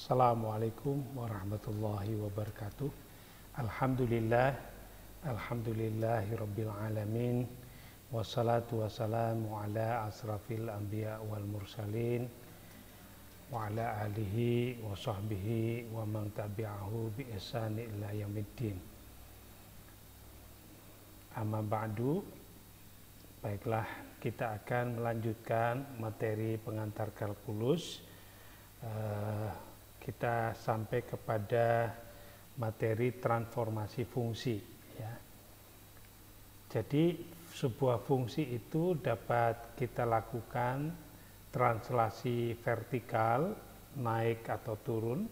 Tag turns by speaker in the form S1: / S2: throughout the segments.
S1: Assalamualaikum warahmatullahi wabarakatuh. Alhamdulillahirabbil alamin. Wassalatu wassalamu ala asrafil anbiya wal mursalin wa ala alihi wa sahbihi wa man tabi'ahu bi ihsani ila yaumiddin. Amma ba'du. Baiklah, kita akan melanjutkan materi pengantar kalkulus. Kita sampai kepada materi transformasi fungsi, ya. Jadi sebuah fungsi itu dapat kita lakukan translasi vertikal, naik atau turun,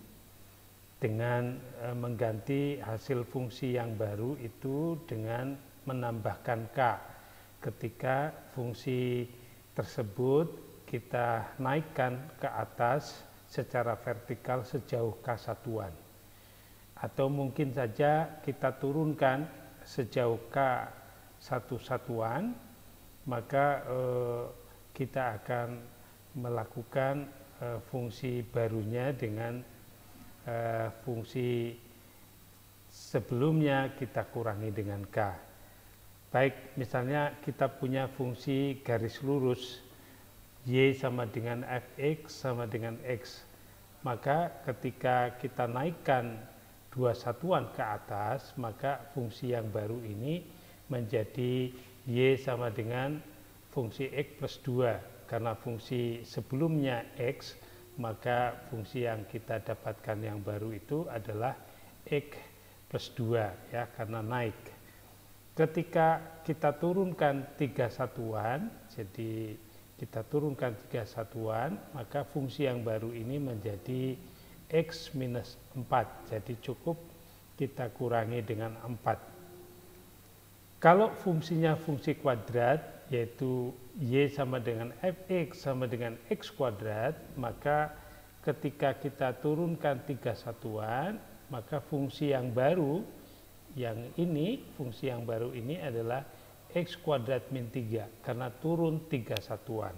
S1: dengan mengganti hasil fungsi yang baru itu dengan menambahkan K ketika fungsi tersebut kita naikkan ke atas secara vertikal sejauh K satuan, atau mungkin saja kita turunkan sejauh K satu satuan, maka kita akan melakukan fungsi barunya dengan fungsi sebelumnya kita kurangi dengan K. Baik, misalnya kita punya fungsi garis lurus Y sama dengan Fx sama dengan X, maka ketika kita naikkan dua satuan ke atas, maka fungsi yang baru ini menjadi Y sama dengan fungsi X plus 2. Karena fungsi sebelumnya X, maka fungsi yang kita dapatkan yang baru itu adalah X plus 2, ya, karena naik. Ketika kita turunkan tiga satuan, jadi kita turunkan tiga satuan, maka fungsi yang baru ini menjadi X minus 4. Jadi cukup kita kurangi dengan 4. Kalau fungsinya fungsi kuadrat, yaitu Y sama dengan Fx sama dengan X kuadrat, maka ketika kita turunkan tiga satuan, maka fungsi yang baru, fungsi yang baru ini adalah X kuadrat min 3 karena turun 3 satuan.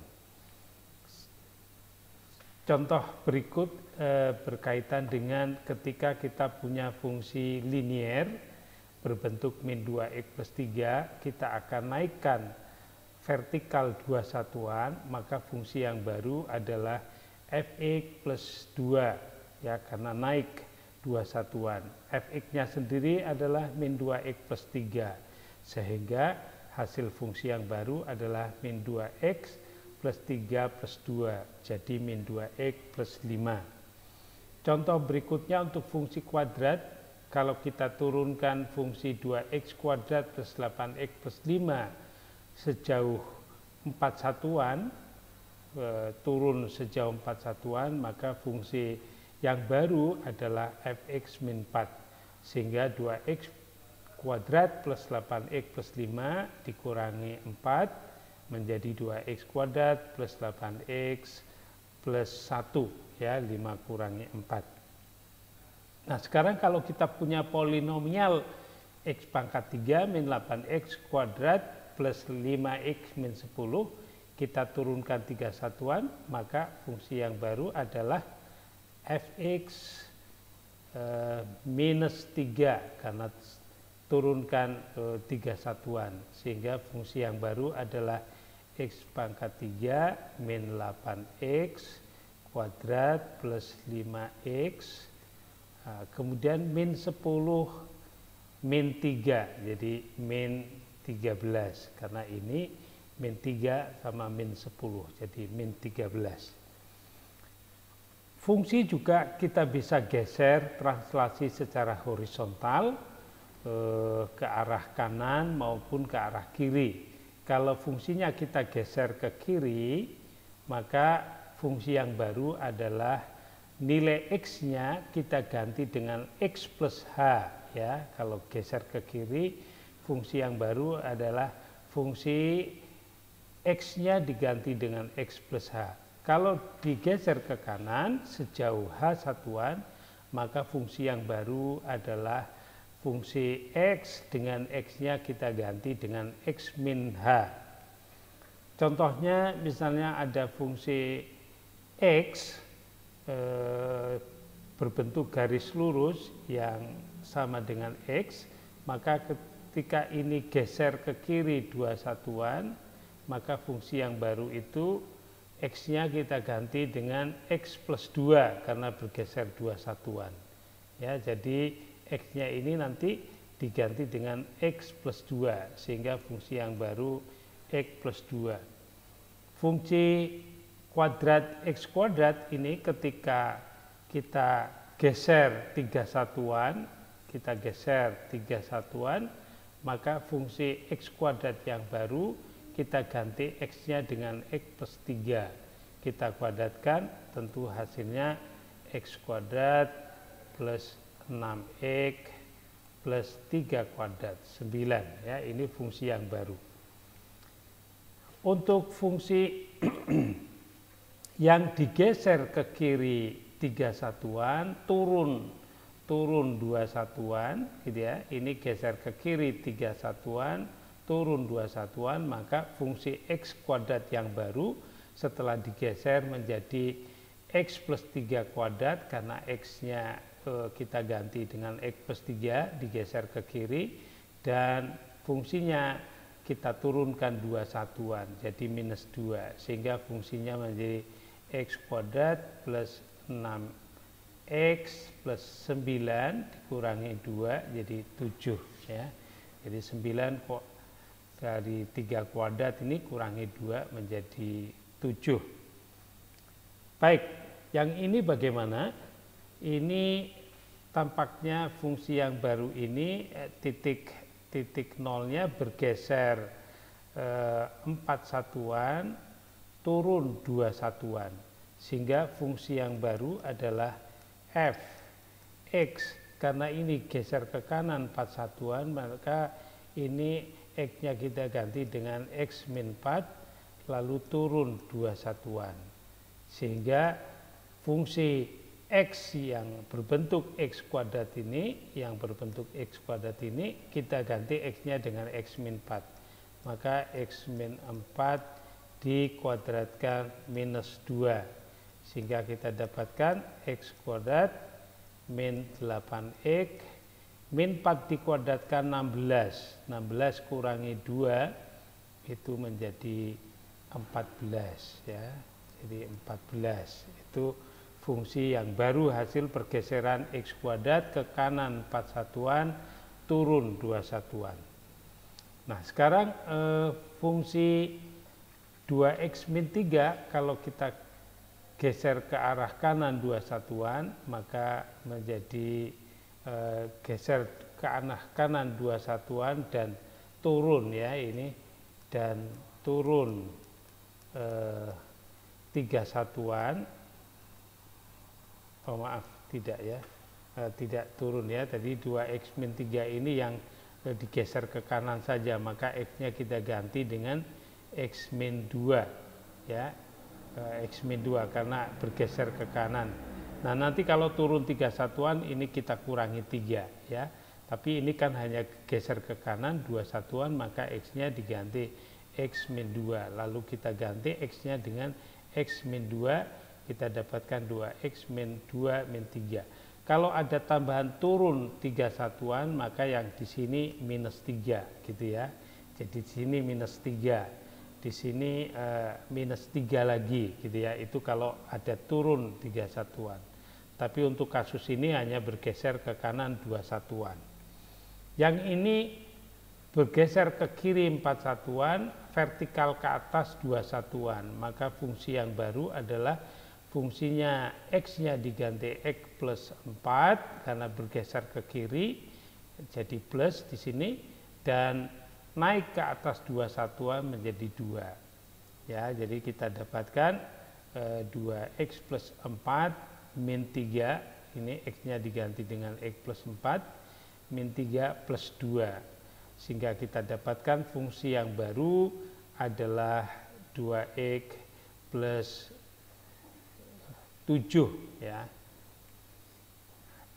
S1: Contoh berikut berkaitan dengan ketika kita punya fungsi linier berbentuk min 2x plus 3, kita akan naikkan vertikal 2 satuan, maka fungsi yang baru adalah Fx plus 2, ya, karena naik 2 satuan. Fx-nya sendiri adalah min 2x plus 3, sehingga hasil fungsi yang baru adalah min 2x plus 3 plus 2, jadi min 2x plus 5. Contoh berikutnya untuk fungsi kuadrat, kalau kita turunkan fungsi 2x kuadrat plus 8x plus 5 sejauh 4 satuan, turun sejauh 4 satuan, maka fungsi yang baru adalah fx min 4, sehingga 2x kuadrat plus 8x plus 5 dikurangi 4 menjadi 2x kuadrat plus 8x plus 1, ya, 5 kurangi 4. Nah, sekarang kalau kita punya polinomial x pangkat 3 min 8x kuadrat plus 5x min 10, kita turunkan 3 satuan, maka fungsi yang baru adalah fx minus 3 karena turunkan 3 satuan, sehingga fungsi yang baru adalah x pangkat 3 min 8x kuadrat plus 5x, kemudian min 10 min 3, jadi min 13, karena ini min 3 sama min 10, jadi min 13. Fungsi juga kita bisa geser translasi secara horizontal ke arah kanan maupun ke arah kiri. Kalau fungsinya kita geser ke kiri, maka fungsi yang baru adalah nilai x-nya kita ganti dengan x plus h, ya. Kalau geser ke kiri, fungsi yang baru adalah fungsi x-nya diganti dengan x plus h. Kalau digeser ke kanan sejauh h satuan, maka fungsi yang baru adalah fungsi x dengan x-nya kita ganti dengan x min h. Contohnya misalnya ada fungsi x berbentuk garis lurus yang sama dengan X, maka ketika ini geser ke kiri 2 satuan, maka fungsi yang baru itu X-nya kita ganti dengan X plus 2 karena bergeser 2 satuan. Ya, jadi X-nya ini nanti diganti dengan X plus 2 sehingga fungsi yang baru X plus 2. Fungsi kuadrat X kuadrat ini ketika kita geser 3 satuan, maka fungsi X kuadrat yang baru kita ganti X-nya dengan X plus 3. Kita kuadratkan, tentu hasilnya X kuadrat plus 6X plus 3 kuadrat, 9. Ya, ini fungsi yang baru. Untuk fungsi yang digeser ke kiri 3 satuan, turun 2 satuan, gitu ya. Ini geser ke kiri 3 satuan, turun 2 satuan, maka fungsi X kuadrat yang baru setelah digeser menjadi X plus 3 kuadrat karena X-nya kita ganti dengan X plus 3 digeser ke kiri, dan fungsinya kita turunkan 2 satuan jadi minus 2 sehingga fungsinya menjadi X kuadrat plus 6X plus 9 dikurangi 2 jadi 7 ya. Jadi 9 kok dari 3 kuadrat ini kurangi 2 menjadi 7. Baik, yang ini bagaimana? Ini tampaknya fungsi yang baru ini titik nolnya bergeser 4 satuan, turun 2 satuan. Sehingga fungsi yang baru adalah f x. Karena ini geser ke kanan 4 satuan, maka ini X-nya kita ganti dengan X min 4, lalu turun 2 satuan. Sehingga fungsi X yang berbentuk X kuadrat ini, kita ganti X-nya dengan X min 4. Maka X min 4 dikuadratkan minus 2. Sehingga kita dapatkan X kuadrat min 8X min 4 dikuadratkan 16 kurangi 2 itu menjadi 14 ya. Jadi 14 itu fungsi yang baru hasil pergeseran X kuadrat ke kanan 4 satuan, turun 2 satuan. Nah sekarang fungsi 2X min 3 kalau kita geser ke arah kanan 2 satuan, maka menjadi geser ke arah kanan 2 satuan dan turun ya ini, dan turun 3 satuan. Oh maaf, tidak ya, tidak turun ya, tadi 2X min 3 ini yang digeser ke kanan saja, maka X-nya kita ganti dengan X min 2 ya, X min 2 karena bergeser ke kanan. Nah nanti kalau turun 3 satuan ini kita kurangi 3 ya, tapi ini kan hanya geser ke kanan 2 satuan, maka X-nya diganti X min 2, lalu kita ganti X-nya dengan X min 2, kita dapatkan 2X min 2 min 3. Kalau ada tambahan turun 3 satuan, maka yang di sini minus 3 gitu ya. Jadi di sini minus 3, di sini minus 3 lagi gitu ya. Itu kalau ada turun 3 satuan. Tapi untuk kasus ini hanya bergeser ke kanan 2 satuan. Yang ini bergeser ke kiri 4 satuan, vertikal ke atas 2 satuan. Maka fungsi yang baru adalah fungsinya X-nya diganti X plus 4 karena bergeser ke kiri, jadi plus di sini, dan naik ke atas 2 satuan menjadi 2. Ya, jadi kita dapatkan 2X plus 4 min 3, ini X-nya diganti dengan X plus 4, min 3 plus 2. Sehingga kita dapatkan fungsi yang baru adalah 2X plus 7 ya.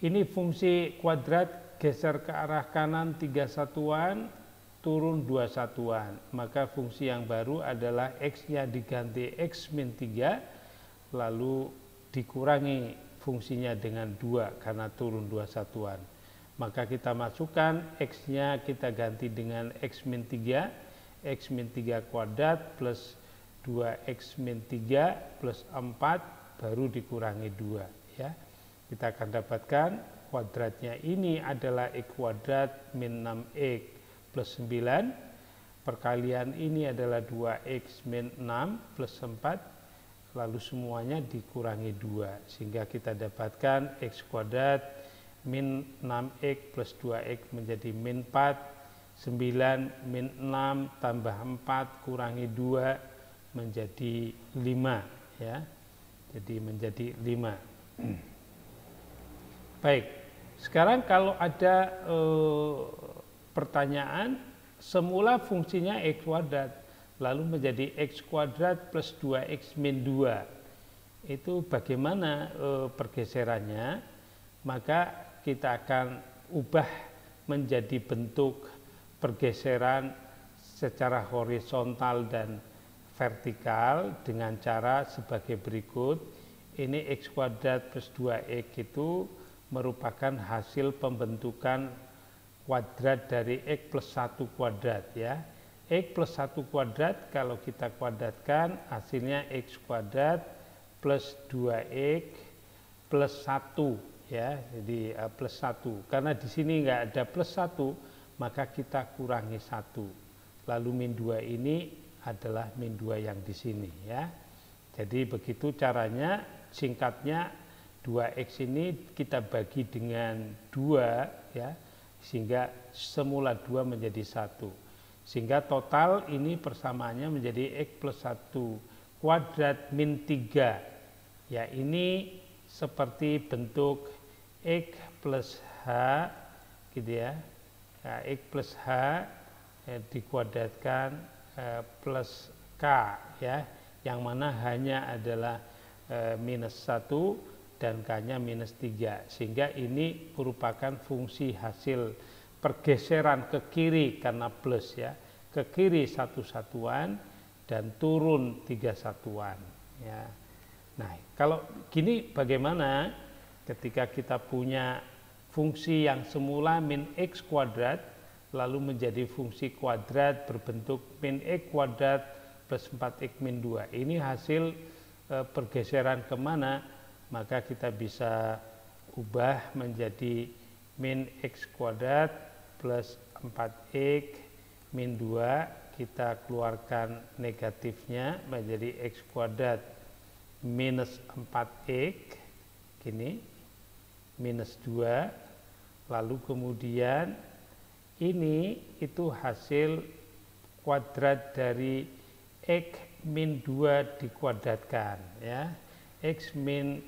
S1: Ini fungsi kuadrat geser ke arah kanan 3 satuan, turun 2 satuan. Maka fungsi yang baru adalah X-nya diganti X min 3, lalu dikurangi
S2: fungsinya dengan 2 karena turun 2 satuan. Maka kita masukkan X-nya kita ganti dengan X min 3, X min 3 kuadrat plus 2X min 3 plus 4 baru dikurangi 2 ya. Kita akan dapatkan kuadratnya ini adalah X kuadrat min 6X plus 9, perkalian ini adalah 2X min 6 plus 4, lalu semuanya dikurangi 2 sehingga kita dapatkan X kuadrat min 6X plus 2X menjadi min 4, 9 min 6 tambah 4 kurangi 2 menjadi 5 ya. Jadi menjadi 5. Baik, sekarang kalau ada pertanyaan, semula fungsinya X kuadrat lalu menjadi X kuadrat plus 2X min 2, itu bagaimana pergeserannya? Maka kita akan ubah menjadi bentuk pergeseran secara horizontal dan vertikal dengan cara sebagai berikut. Ini X kuadrat plus 2X itu merupakan hasil pembentukan kuadrat dari X plus 1 kuadrat ya. X plus 1 kuadrat kalau kita kuadratkan hasilnya X kuadrat plus 2X plus 1 ya, jadi plus 1. Karena di sini nggak ada plus 1, maka kita kurangi 1. Lalu min 2 ini adalah min 2 yang di sini ya. Jadi begitu caranya, singkatnya 2X ini kita bagi dengan 2 ya, sehingga semula 2 menjadi 1. Sehingga total ini persamaannya menjadi X plus 1 kuadrat min 3. Ya, ini seperti bentuk X plus H gitu ya. Nah, X plus H dikuadratkan plus K ya, yang mana hanya adalah minus 1 dan K-nya minus 3, sehingga ini merupakan fungsi hasil pergeseran ke kiri karena plus ya, ke kiri 1 satuan dan turun 3 satuan ya. Nah, kalau gini bagaimana ketika kita punya fungsi yang semula min X kuadrat lalu menjadi fungsi kuadrat berbentuk min X kuadrat plus 4X min 2. Ini hasil pergeseran kemana? Maka kita bisa ubah menjadi min X kuadrat plus 4X min 2. Kita keluarkan negatifnya menjadi X kuadrat minus 4X gini, minus 2, lalu kemudian ini itu hasil kuadrat dari X min 2 dikuadratkan ya. X min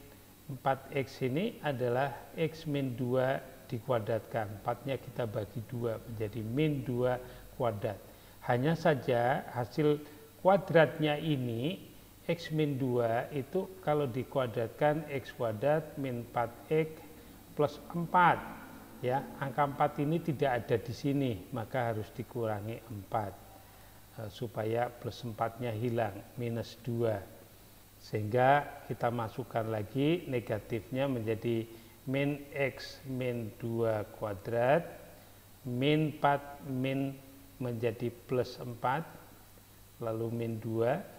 S2: 4X ini adalah X min 2 dikuadratkan, 4-nya kita bagi 2 menjadi min 2 kuadrat. Hanya saja hasil kuadratnya ini X min 2 itu kalau dikuadratkan X kuadrat min 4X plus 4 ya, angka 4 ini tidak ada di sini, maka harus dikurangi 4 supaya plus 4-nya hilang, minus 2, sehingga kita masukkan lagi negatifnya menjadi min X min 2 kuadrat min 4 min menjadi plus 4 lalu min 2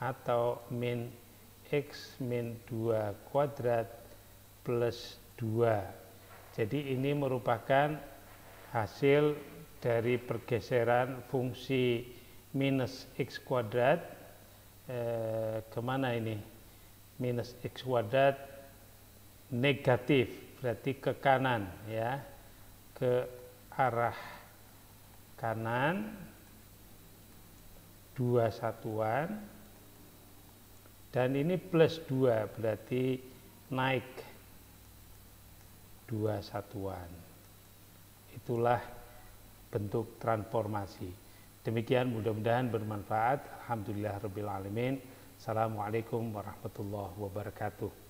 S2: atau min X min 2 kuadrat plus 2. Jadi ini merupakan hasil dari pergeseran fungsi minus X kuadrat kemana ini? Minus X kuadrat negatif, berarti ke kanan ya, ke arah kanan 2 satuan. Dan ini plus 2 berarti naik 2 satuan. Itulah bentuk transformasi. Demikian, mudah-mudahan bermanfaat. Alhamdulillahirabbil alamin. Assalamualaikum warahmatullahi wabarakatuh.